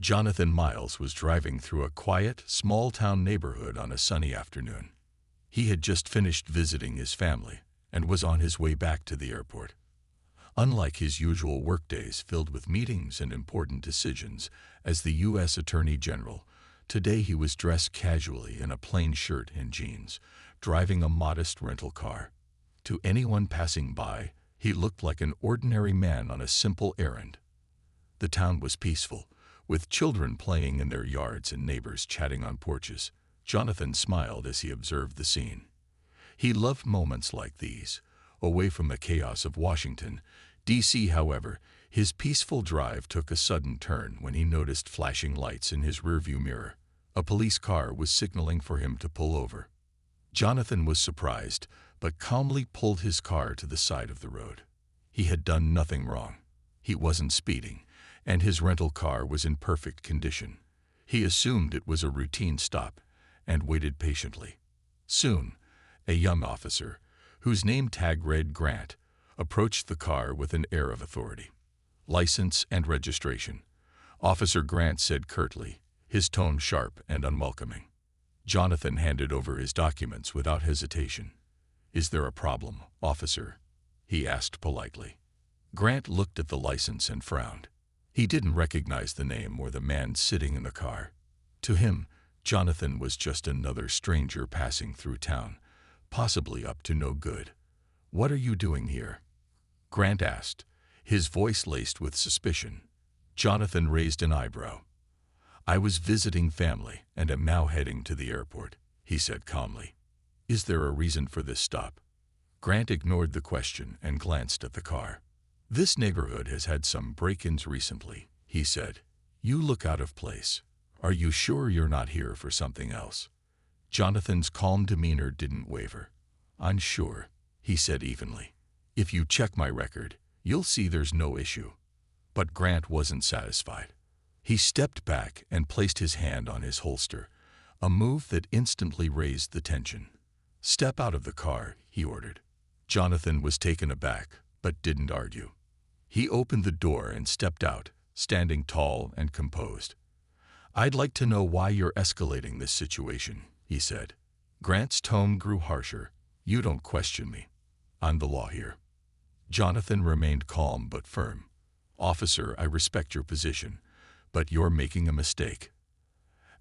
Jonathan Miles was driving through a quiet, small-town neighborhood on a sunny afternoon. He had just finished visiting his family and was on his way back to the airport. Unlike his usual workdays filled with meetings and important decisions as the U.S. Attorney General, today he was dressed casually in a plain shirt and jeans, driving a modest rental car. To anyone passing by, he looked like an ordinary man on a simple errand. The town was peaceful, with children playing in their yards and neighbors chatting on porches. Jonathan smiled as he observed the scene. He loved moments like these, away from the chaos of Washington, D.C. However, his peaceful drive took a sudden turn when he noticed flashing lights in his rearview mirror. A police car was signaling for him to pull over. Jonathan was surprised, but calmly pulled his car to the side of the road. He had done nothing wrong. He wasn't speeding, and his rental car was in perfect condition. He assumed it was a routine stop and waited patiently. Soon, a young officer, whose name tag read Grant, approached the car with an air of authority. "License and registration," Officer Grant said curtly, his tone sharp and unwelcoming. Jonathan handed over his documents without hesitation. "Is there a problem, officer?" he asked politely. Grant looked at the license and frowned. He didn't recognize the name or the man sitting in the car. To him, Jonathan was just another stranger passing through town, possibly up to no good. "What are you doing here?" Grant asked, his voice laced with suspicion. Jonathan raised an eyebrow. "I was visiting family and am now heading to the airport," he said calmly. "Is there a reason for this stop?" Grant ignored the question and glanced at the car. "This neighborhood has had some break-ins recently," he said. "You look out of place. Are you sure you're not here for something else?" Jonathan's calm demeanor didn't waver. "I'm sure," he said evenly. "If you check my record, you'll see there's no issue." But Grant wasn't satisfied. He stepped back and placed his hand on his holster, a move that instantly raised the tension. "Step out of the car," he ordered. Jonathan was taken aback, but didn't argue. He opened the door and stepped out, standing tall and composed. "I'd like to know why you're escalating this situation," he said. Grant's tone grew harsher. "You don't question me. I'm the law here." Jonathan remained calm but firm. "Officer, I respect your position, but you're making a mistake."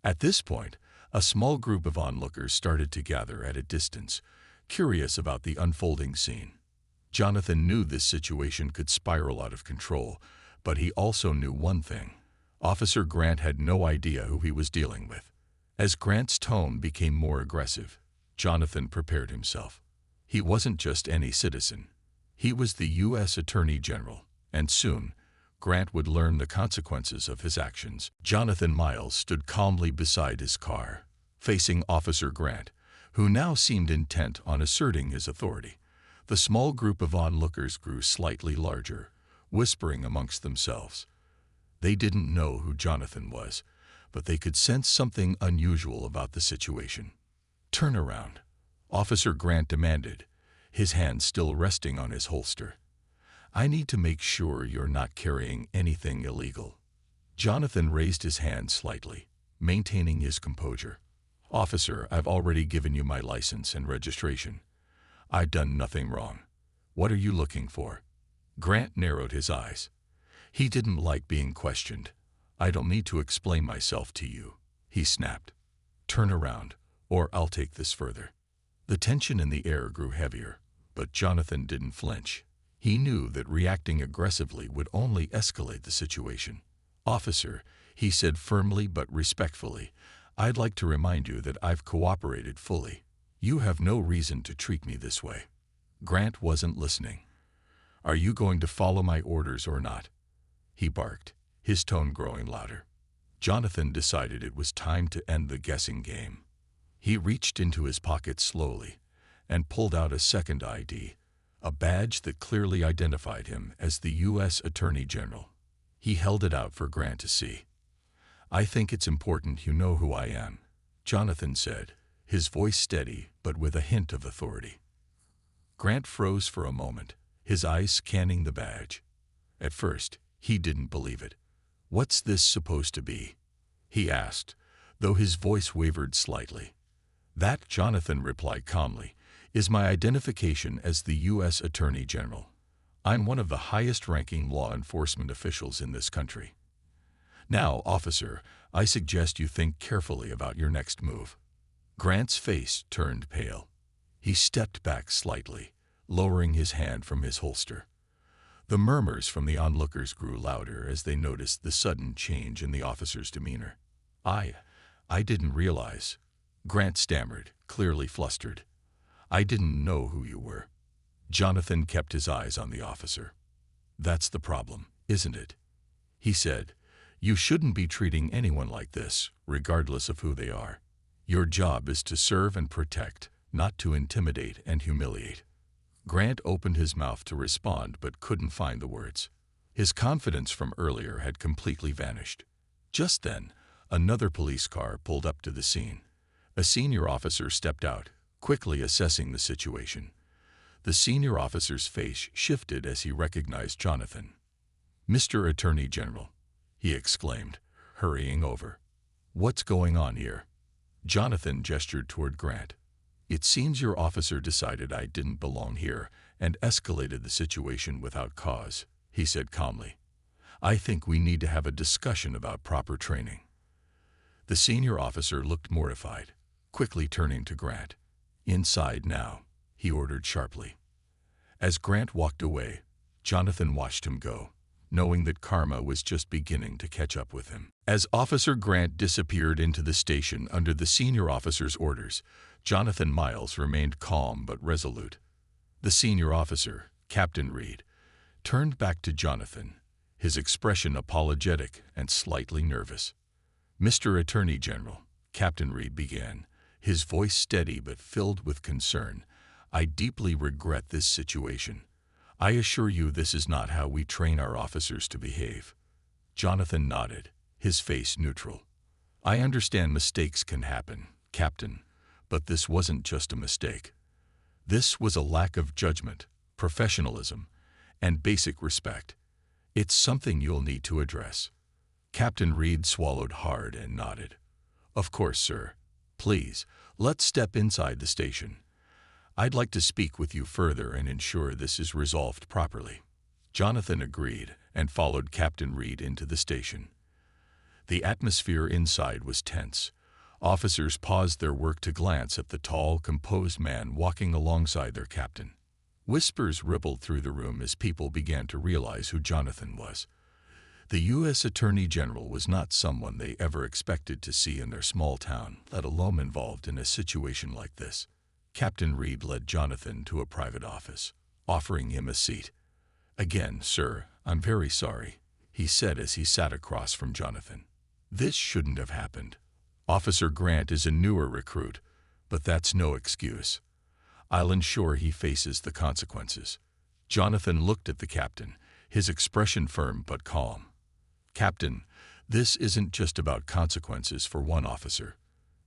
At this point, a small group of onlookers started to gather at a distance, curious about the unfolding scene. Jonathan knew this situation could spiral out of control, but he also knew one thing. Officer Grant had no idea who he was dealing with. As Grant's tone became more aggressive, Jonathan prepared himself. He wasn't just any citizen. He was the U.S. Attorney General, and soon, Grant would learn the consequences of his actions. Jonathan Miles stood calmly beside his car, facing Officer Grant, who now seemed intent on asserting his authority. The small group of onlookers grew slightly larger, whispering amongst themselves. They didn't know who Jonathan was, but they could sense something unusual about the situation. "Turn around," Officer Grant demanded, his hand still resting on his holster. "I need to make sure you're not carrying anything illegal." Jonathan raised his hand slightly, maintaining his composure. "Officer, I've already given you my license and registration. I've done nothing wrong. What are you looking for?" Grant narrowed his eyes. He didn't like being questioned. "I don't need to explain myself to you," he snapped. "Turn around, or I'll take this further." The tension in the air grew heavier, but Jonathan didn't flinch. He knew that reacting aggressively would only escalate the situation. "Officer," he said firmly but respectfully, "I'd like to remind you that I've cooperated fully. You have no reason to treat me this way." Grant wasn't listening. "Are you going to follow my orders or not?" he barked, his tone growing louder. Jonathan decided it was time to end the guessing game. He reached into his pocket slowly and pulled out a second ID, a badge that clearly identified him as the U.S. Attorney General. He held it out for Grant to see. "I think it's important you know who I am," Jonathan said, his voice steady but with a hint of authority. Grant froze for a moment, his eyes scanning the badge. At first, he didn't believe it. "What's this supposed to be?" he asked, though his voice wavered slightly. "That," Jonathan replied calmly, "is my identification as the U.S. Attorney General. I'm one of the highest-ranking law enforcement officials in this country. Now, officer, I suggest you think carefully about your next move." Grant's face turned pale. He stepped back slightly, lowering his hand from his holster. The murmurs from the onlookers grew louder as they noticed the sudden change in the officer's demeanor. I didn't realize," Grant stammered, clearly flustered. "I didn't know who you were." Jonathan kept his eyes on the officer. "That's the problem, isn't it?" he said. "You shouldn't be treating anyone like this, regardless of who they are. Your job is to serve and protect, not to intimidate and humiliate." Grant opened his mouth to respond but couldn't find the words. His confidence from earlier had completely vanished. Just then, another police car pulled up to the scene. A senior officer stepped out, quickly assessing the situation. The senior officer's face shifted as he recognized Jonathan. "Mr. Attorney General," he exclaimed, hurrying over. "What's going on here?" Jonathan gestured toward Grant. "It seems your officer decided I didn't belong here and escalated the situation without cause," he said calmly. "I think we need to have a discussion about proper training." The senior officer looked mortified, quickly turning to Grant. "Inside now," he ordered sharply. As Grant walked away, Jonathan watched him go, knowing that karma was just beginning to catch up with him. As Officer Grant disappeared into the station under the senior officer's orders, Jonathan Miles remained calm but resolute. The senior officer, Captain Reed, turned back to Jonathan, his expression apologetic and slightly nervous. "Mr. Attorney General," Captain Reed began, his voice steady but filled with concern, "I deeply regret this situation. I assure you this is not how we train our officers to behave." Jonathan nodded, his face neutral. "I understand mistakes can happen, Captain, but this wasn't just a mistake. This was a lack of judgment, professionalism, and basic respect. It's something you'll need to address." Captain Reed swallowed hard and nodded. "Of course, sir. Please, let's step inside the station. I'd like to speak with you further and ensure this is resolved properly." Jonathan agreed and followed Captain Reed into the station. The atmosphere inside was tense. Officers paused their work to glance at the tall, composed man walking alongside their captain. Whispers rippled through the room as people began to realize who Jonathan was. The U.S. Attorney General was not someone they ever expected to see in their small town, let alone involved in a situation like this. Captain Reed led Jonathan to a private office, offering him a seat. "Again, sir, I'm very sorry," he said as he sat across from Jonathan. "This shouldn't have happened. Officer Grant is a newer recruit, but that's no excuse. I'll ensure he faces the consequences." Jonathan looked at the captain, his expression firm but calm. "Captain, this isn't just about consequences for one officer.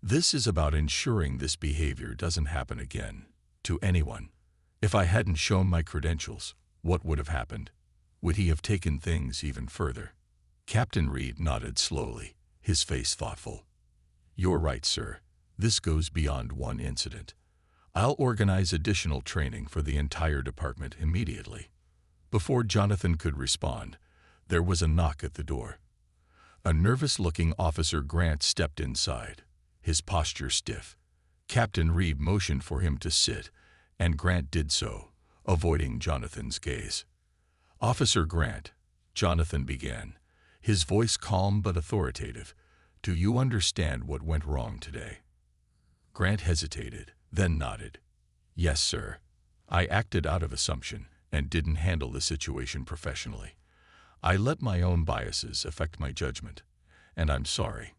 This is about ensuring this behavior doesn't happen again, to anyone. If I hadn't shown my credentials, what would have happened? Would he have taken things even further?" Captain Reed nodded slowly, his face thoughtful. "You're right, sir. This goes beyond one incident. I'll organize additional training for the entire department immediately." Before Jonathan could respond, there was a knock at the door. A nervous-looking Officer Grant stepped inside, his posture stiff. Captain Reed motioned for him to sit, and Grant did so, avoiding Jonathan's gaze. "Officer Grant," Jonathan began, his voice calm but authoritative, "do you understand what went wrong today?" Grant hesitated, then nodded. "Yes, sir. I acted out of assumption and didn't handle the situation professionally. I let my own biases affect my judgment, and I'm sorry."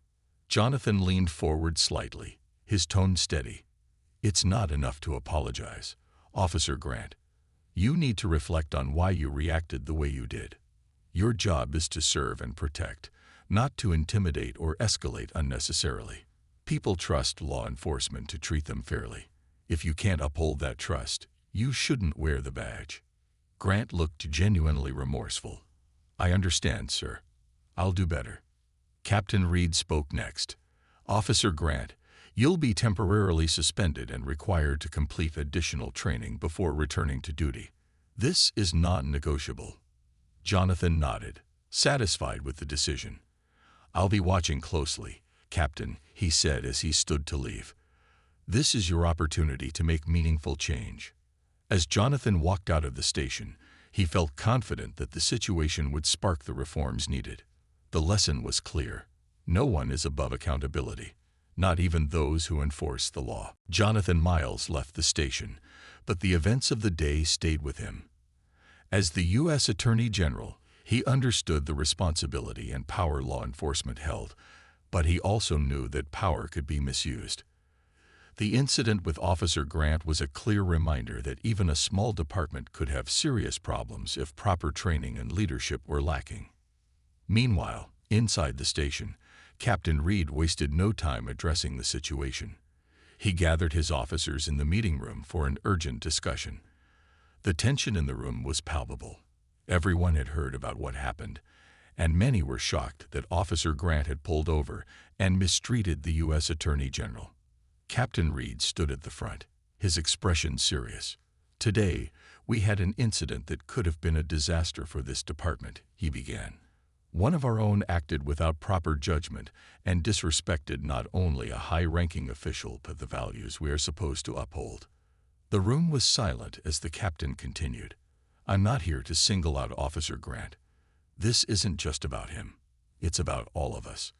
Jonathan leaned forward slightly, his tone steady. "It's not enough to apologize, Officer Grant. You need to reflect on why you reacted the way you did. Your job is to serve and protect, not to intimidate or escalate unnecessarily. People trust law enforcement to treat them fairly. If you can't uphold that trust, you shouldn't wear the badge." Grant looked genuinely remorseful. "I understand, sir. I'll do better. Captain Reed spoke next. Officer Grant, you'll be temporarily suspended and required to complete additional training before returning to duty. This is non-negotiable. Jonathan nodded, satisfied with the decision. I'll be watching closely, Captain, he said as he stood to leave. This is your opportunity to make meaningful change. As Jonathan walked out of the station, he felt confident that the situation would spark the reforms needed. The lesson was clear. No one is above accountability, not even those who enforce the law. Jonathan Miles left the station, but the events of the day stayed with him. As the U.S. Attorney General, he understood the responsibility and power law enforcement held, but he also knew that power could be misused. The incident with Officer Grant was a clear reminder that even a small department could have serious problems if proper training and leadership were lacking. Meanwhile, inside the station, Captain Reed wasted no time addressing the situation. He gathered his officers in the meeting room for an urgent discussion. The tension in the room was palpable. Everyone had heard about what happened, and many were shocked that Officer Grant had pulled over and mistreated the U.S. Attorney General. Captain Reed stood at the front, his expression serious. Today, we had an incident that could have been a disaster for this department, he began. One of our own acted without proper judgment and disrespected not only a high-ranking official but the values we are supposed to uphold. The room was silent as the captain continued. I'm not here to single out Officer Grant. This isn't just about him. It's about all of us.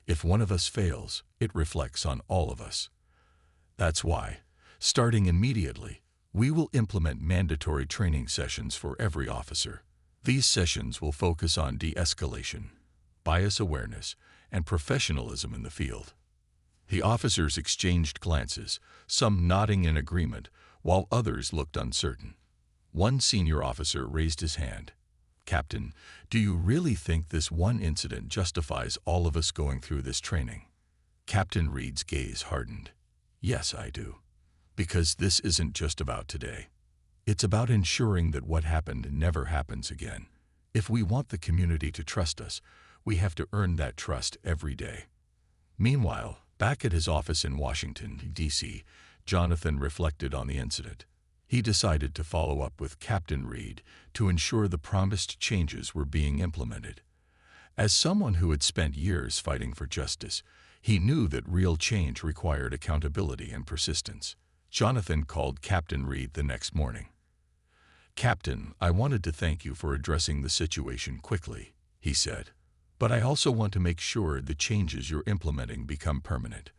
If one of us fails, it reflects on all of us. That's why, starting immediately, we will implement mandatory training sessions for every officer. These sessions will focus on de-escalation, bias awareness, and professionalism in the field. The officers exchanged glances, some nodding in agreement, while others looked uncertain. One senior officer raised his hand. Captain, do you really think this one incident justifies all of us going through this training? Captain Reed's gaze hardened. Yes, I do. Because this isn't just about today. It's about ensuring that what happened never happens again. If we want the community to trust us, we have to earn that trust every day. Meanwhile, back at his office in Washington, D.C., Jonathan reflected on the incident. He decided to follow up with Captain Reed to ensure the promised changes were being implemented. As someone who had spent years fighting for justice, he knew that real change required accountability and persistence. Jonathan called Captain Reed the next morning. Captain, I wanted to thank you for addressing the situation quickly, he said. But I also want to make sure the changes you're implementing become permanent.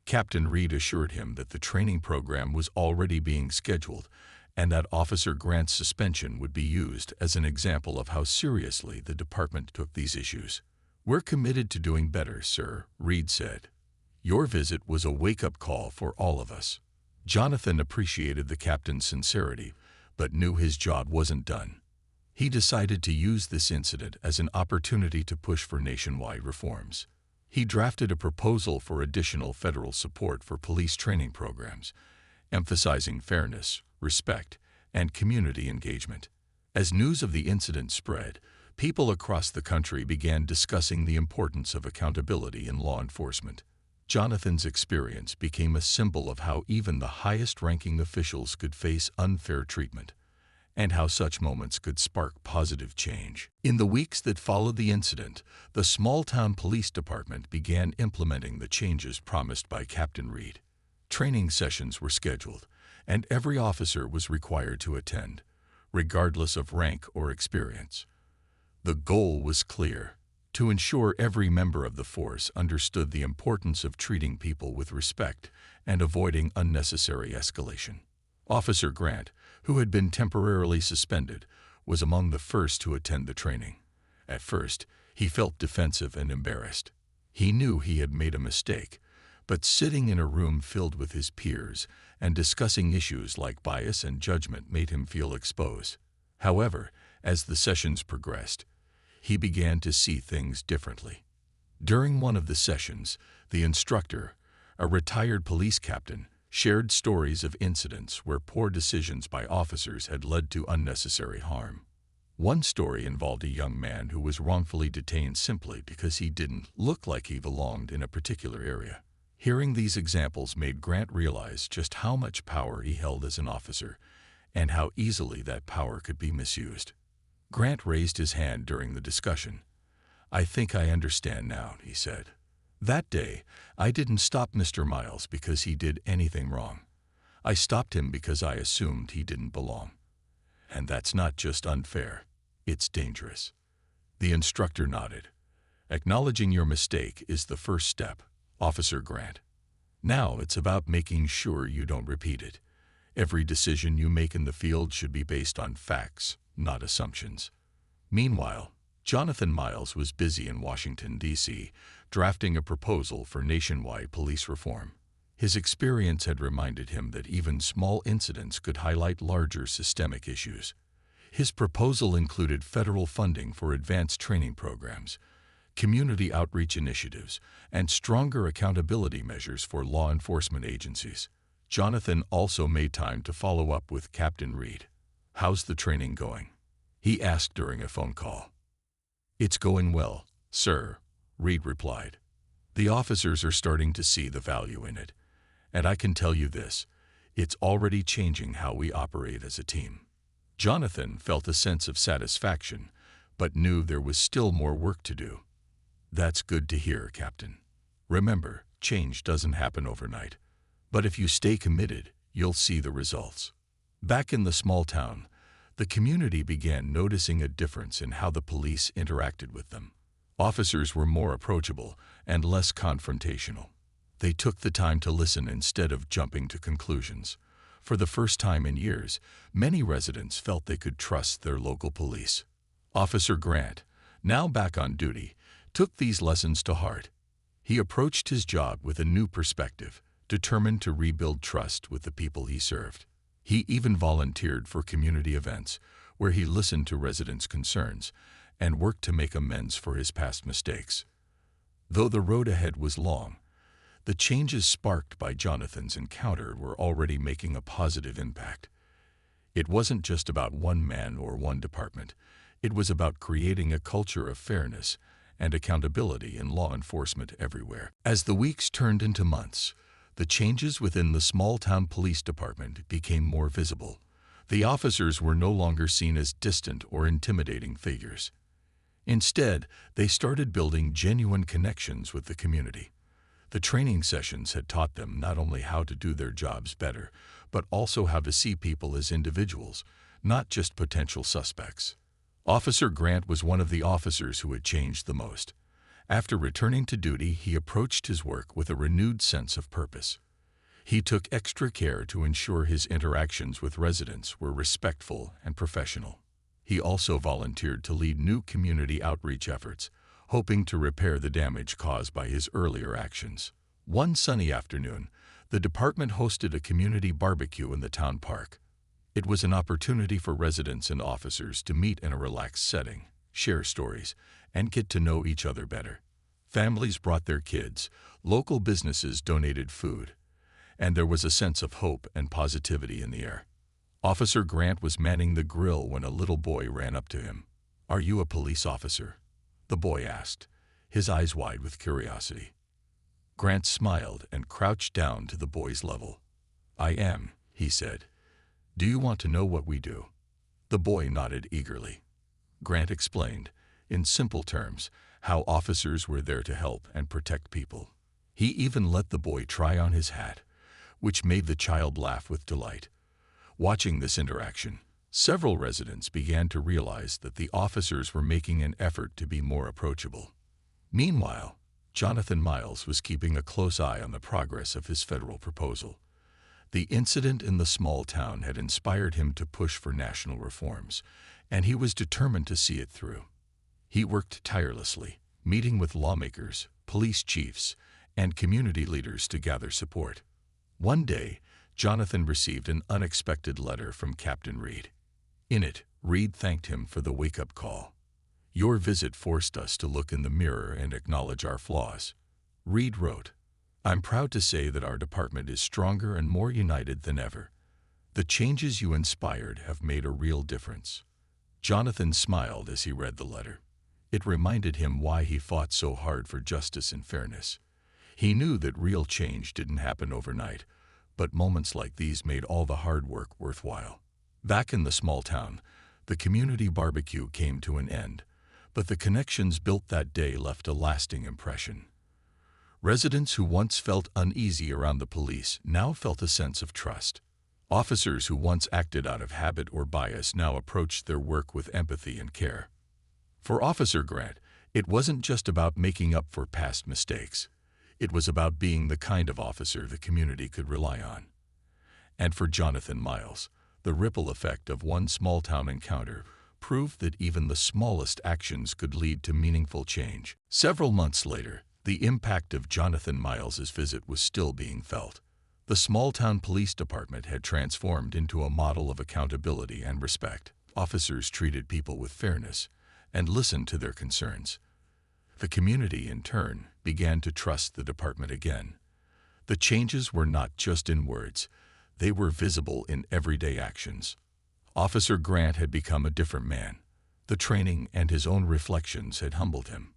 Captain Reed assured him that the training program was already being scheduled and that Officer Grant's suspension would be used as an example of how seriously the department took these issues. We're committed to doing better, sir, Reed said. Your visit was a wake-up call for all of us. Jonathan appreciated the captain's sincerity, but knew his job wasn't done. He decided to use this incident as an opportunity to push for nationwide reforms. He drafted a proposal for additional federal support for police training programs, emphasizing fairness, respect, and community engagement. As news of the incident spread, people across the country began discussing the importance of accountability in law enforcement. Jonathan's experience became a symbol of how even the highest-ranking officials could face unfair treatment, and how such moments could spark positive change. In the weeks that followed the incident, the small-town police department began implementing the changes promised by Captain Reed. Training sessions were scheduled, and every officer was required to attend, regardless of rank or experience. The goal was clear: to ensure every member of the force understood the importance of treating people with respect and avoiding unnecessary escalation. Officer Grant, who had been temporarily suspended, was among the first to attend the training. At first, he felt defensive and embarrassed. He knew he had made a mistake, but sitting in a room filled with his peers and discussing issues like bias and judgment made him feel exposed. However, as the sessions progressed, he began to see things differently. During one of the sessions, the instructor, a retired police captain, shared stories of incidents where poor decisions by officers had led to unnecessary harm. One story involved a young man who was wrongfully detained simply because he didn't look like he belonged in a particular area. Hearing these examples made Grant realize just how much power he held as an officer and how easily that power could be misused. Grant raised his hand during the discussion. "I think I understand now," he said. "That day, I didn't stop Mr. Miles because he did anything wrong. I stopped him because I assumed he didn't belong. And that's not just unfair, it's dangerous." The instructor nodded. "Acknowledging your mistake is the first step, Officer Grant. Now it's about making sure you don't repeat it. Every decision you make in the field should be based on facts, not assumptions." Meanwhile, Jonathan Miles was busy in Washington, D.C., drafting a proposal for nationwide police reform. His experience had reminded him that even small incidents could highlight larger systemic issues. His proposal included federal funding for advanced training programs, community outreach initiatives, and stronger accountability measures for law enforcement agencies. Jonathan also made time to follow up with Captain Reed. "How's the training going?" he asked during a phone call. "It's going well, sir," Reed replied. "The officers are starting to see the value in it. And I can tell you this, it's already changing how we operate as a team." Jonathan felt a sense of satisfaction, but knew there was still more work to do. "That's good to hear, Captain. Remember, change doesn't happen overnight. But if you stay committed, you'll see the results." Back in the small town, the community began noticing a difference in how the police interacted with them. Officers were more approachable and less confrontational. They took the time to listen instead of jumping to conclusions. For the first time in years, many residents felt they could trust their local police. Officer Grant, now back on duty, took these lessons to heart. He approached his job with a new perspective, determined to rebuild trust with the people he served. He even volunteered for community events, where he listened to residents' concerns and worked to make amends for his past mistakes. Though the road ahead was long, the changes sparked by Jonathan's encounter were already making a positive impact. It wasn't just about one man or one department. It was about creating a culture of fairness and accountability in law enforcement everywhere. As the weeks turned into months, the changes within the small-town police department became more visible. The officers were no longer seen as distant or intimidating figures. Instead, they started building genuine connections with the community. The training sessions had taught them not only how to do their jobs better, but also how to see people as individuals, not just potential suspects. Officer Grant was one of the officers who had changed the most. After returning to duty, he approached his work with a renewed sense of purpose. He took extra care to ensure his interactions with residents were respectful and professional. He also volunteered to lead new community outreach efforts, hoping to repair the damage caused by his earlier actions. One sunny afternoon, the department hosted a community barbecue in the town park. It was an opportunity for residents and officers to meet in a relaxed setting, share stories, and get to know each other better. Families brought their kids, local businesses donated food, and there was a sense of hope and positivity in the air. Officer Grant was manning the grill when a little boy ran up to him. "Are you a police officer?" the boy asked, his eyes wide with curiosity. Grant smiled and crouched down to the boy's level. "I am," he said. "Do you want to know what we do?" The boy nodded eagerly. Grant explained, in simple terms, how officers were there to help and protect people. He even let the boy try on his hat, which made the child laugh with delight. Watching this interaction, several residents began to realize that the officers were making an effort to be more approachable. Meanwhile, Jonathan Miles was keeping a close eye on the progress of his federal proposal. The incident in the small town had inspired him to push for national reforms, and he was determined to see it through. He worked tirelessly, meeting with lawmakers, police chiefs, and community leaders to gather support. One day, Jonathan received an unexpected letter from Captain Reed. In it, Reed thanked him for the wake-up call. "Your visit forced us to look in the mirror and acknowledge our flaws." Reed wrote, "I'm proud to say that our department is stronger and more united than ever. The changes you inspired have made a real difference." Jonathan smiled as he read the letter. It reminded him why he fought so hard for justice and fairness. He knew that real change didn't happen overnight, but moments like these made all the hard work worthwhile. Back in the small town, the community barbecue came to an end, but the connections built that day left a lasting impression. Residents who once felt uneasy around the police now felt a sense of trust. Officers who once acted out of habit or bias now approached their work with empathy and care. For Officer Grant, it wasn't just about making up for past mistakes. It was about being the kind of officer the community could rely on. And for Jonathan Miles, the ripple effect of one small-town encounter proved that even the smallest actions could lead to meaningful change. Several months later, the impact of Jonathan Miles's visit was still being felt. The small-town police department had transformed into a model of accountability and respect. Officers treated people with fairness and listened to their concerns. The community, in turn, began to trust the department again. The changes were not just in words, they were visible in everyday actions. Officer Grant had become a different man. The training and his own reflections had humbled him.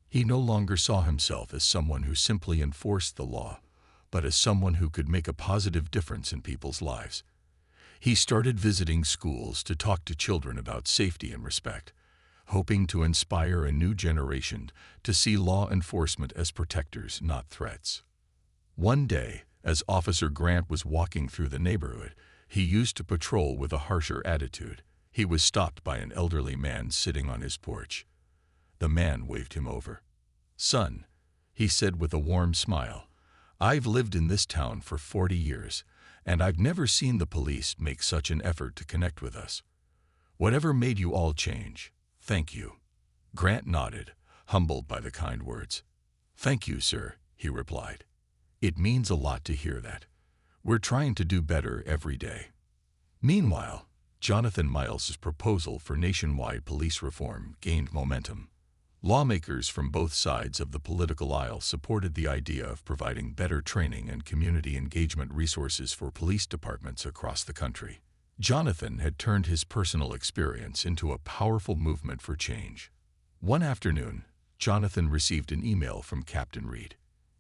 He no longer saw himself as someone who simply enforced the law, but as someone who could make a positive difference in people's lives. He started visiting schools to talk to children about safety and respect, hoping to inspire a new generation to see law enforcement as protectors, not threats. One day, as Officer Grant was walking through the neighborhood, he used to patrol with a harsher attitude. He was stopped by an elderly man sitting on his porch. The man waved him over. "Son," he said with a warm smile, "I've lived in this town for 40 years, and I've never seen the police make such an effort to connect with us. Whatever made you all change, thank you." Grant nodded, humbled by the kind words. "Thank you, sir," he replied. "It means a lot to hear that. We're trying to do better every day." Meanwhile, Jonathan Miles's proposal for nationwide police reform gained momentum. Lawmakers from both sides of the political aisle supported the idea of providing better training and community engagement resources for police departments across the country. Jonathan had turned his personal experience into a powerful movement for change. One afternoon, Jonathan received an email from Captain Reed.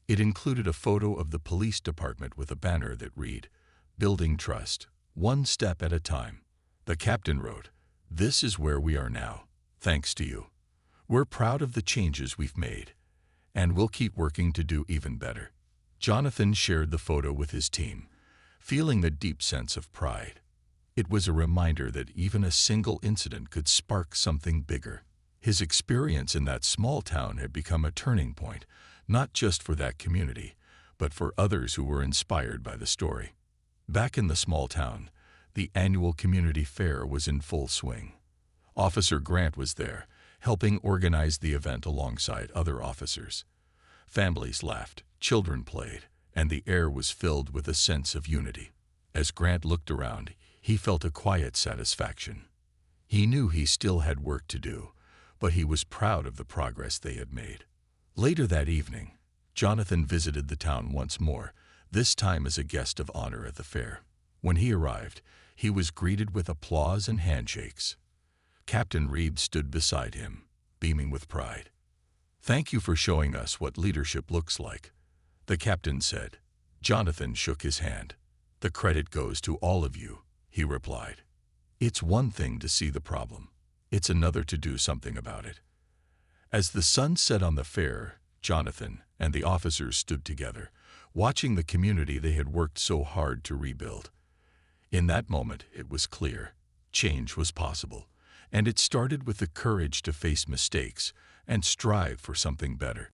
It included a photo of the police department with a banner that read, "Building Trust, One Step at a Time." The captain wrote, "This is where we are now, thanks to you. We're proud of the changes we've made, and we'll keep working to do even better." Jonathan shared the photo with his team, feeling a deep sense of pride. It was a reminder that even a single incident could spark something bigger. His experience in that small town had become a turning point, not just for that community, but for others who were inspired by the story. Back in the small town, the annual community fair was in full swing. Officer Grant was there, helping organize the event alongside other officers. Families laughed, children played, and the air was filled with a sense of unity. As Grant looked around, he felt a quiet satisfaction. He knew he still had work to do, but he was proud of the progress they had made. Later that evening, Jonathan visited the town once more, this time as a guest of honor at the fair. When he arrived, he was greeted with applause and handshakes. Captain Reed stood beside him, beaming with pride. "Thank you for showing us what leadership looks like," the captain said. Jonathan shook his hand. "The credit goes to all of you," he replied. "It's one thing to see the problem. It's another to do something about it." As the sun set on the fair, Jonathan and the officers stood together, watching the community they had worked so hard to rebuild. In that moment, it was clear. Change was possible, and it started with the courage to face mistakes and strive for something better.